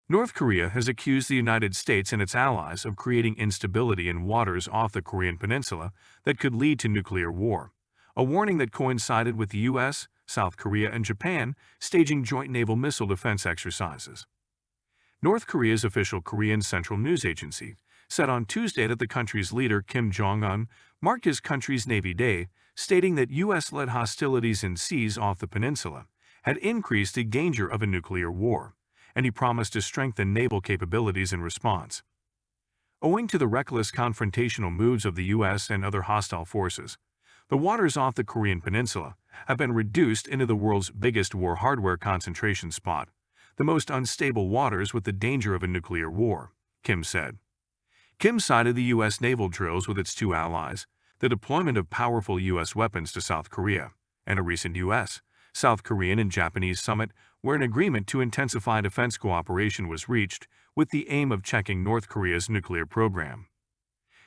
North Korea has accused the United States and its allies of creating instability in waters off the Korean Peninsula that could lead to nuclear war, a warning that coincided with the U.S., South Korea, and Japan staging joint naval missile defense exercises. North Korea's official Korean Central News Agency said on Tuesday that the country's leader Kim Jong-un marked his country's Navy Day, stating that U.S.-led hostilities in seas off the peninsula had increased the danger of a nuclear war, and he promised to strengthen naval capabilities in response. Owing to the reckless confrontational moves of the U.S. and other hostile forces, the waters off the Korean Peninsula have been reduced into the world's biggest war hardware concentration spot, the most unstable waters with the danger of a nuclear war, Kim said. Kim cited the U.S. naval drills with its two allies, the deployment of powerful U.S. weapons to South Korea, and a recent U.S., South Korean and Japanese summit where an agreement to intensify defense cooperation was reached with the aim of checking North Korea's nuclear program.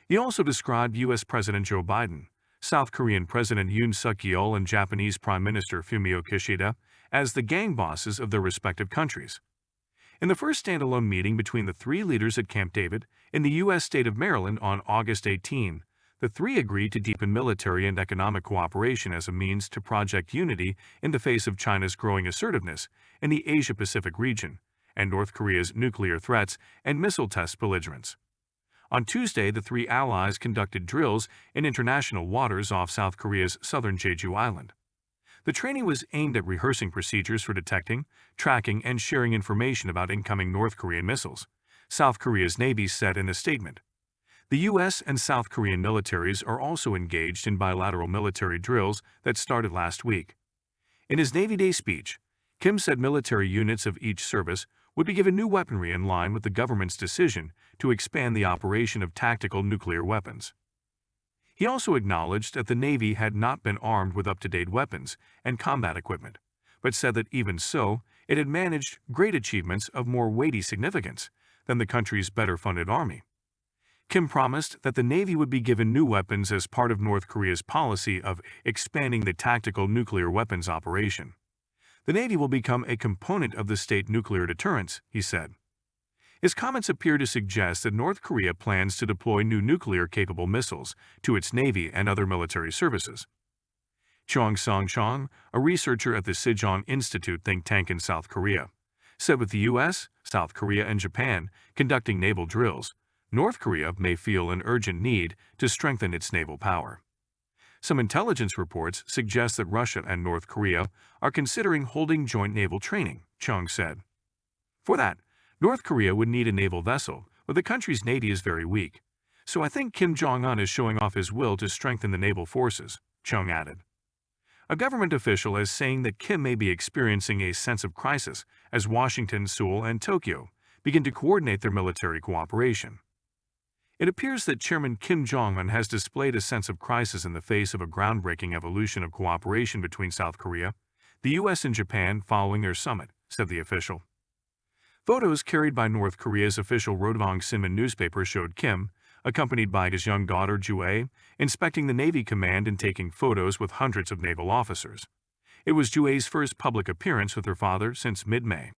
He also described U.S. President Joe Biden, South Korean President Yoon Suk-yeol, and Japanese Prime Minister Fumio Kishida as the gang bosses of their respective countries. In the first standalone meeting between the three leaders at Camp David in the U.S. state of Maryland on August 18, the three agreed to deepen military and economic cooperation as a means to project unity in the face of China's growing assertiveness in the Asia-Pacific region and North Korea's nuclear threats and missile test belligerence. On Tuesday, the three allies conducted drills in international waters off South Korea's southern Jeju Island. The training was aimed at rehearsing procedures for detecting, tracking, and sharing information about incoming North Korean missiles, South Korea's Navy said in a statement. The U.S. and South Korean militaries are also engaged in bilateral military drills that started last week. In his Navy Day speech, Kim said military units of each service would be given new weaponry in line with the government's decision to expand the operation of tactical nuclear weapons. He also acknowledged that the Navy had not been armed with up-to-date weapons and combat equipment, but said that even so, it had managed great achievements of more weighty significance than the country's better-funded army. Kim promised that the Navy would be given new weapons as part of North Korea's policy of expanding the tactical nuclear weapons operation. The Navy will become a component of the state nuclear deterrence, he said. His comments appear to suggest that North Korea plans to deploy new nuclear-capable missiles to its Navy and other military services. Chung Song-chong, a researcher at the Sejong Institute think tank in South Korea, said with the U.S., South Korea, and Japan conducting naval drills, North Korea may feel an urgent need to strengthen its naval power. Some intelligence reports suggest that Russia and North Korea are considering holding joint naval training, Chung said. For that, North Korea would need a naval vessel, but the country's navy is very weak. So I think Kim Jong-un is showing off his will to strengthen the naval forces, Chung added. A government official is saying that Kim may be experiencing a sense of crisis as Washington, Seoul, and Tokyo begin to coordinate their military cooperation. It appears that Chairman Kim Jong-un has displayed a sense of crisis in the face of a groundbreaking evolution of cooperation between South Korea, the U.S. and Japan following their summit, said the official. Photos carried by North Korea's official Rodong Sinmun newspaper showed Kim, accompanied by his young daughter Jue, inspecting the Navy command and taking photos with hundreds of naval officers. It was Jue's first public appearance with her father since mid-May.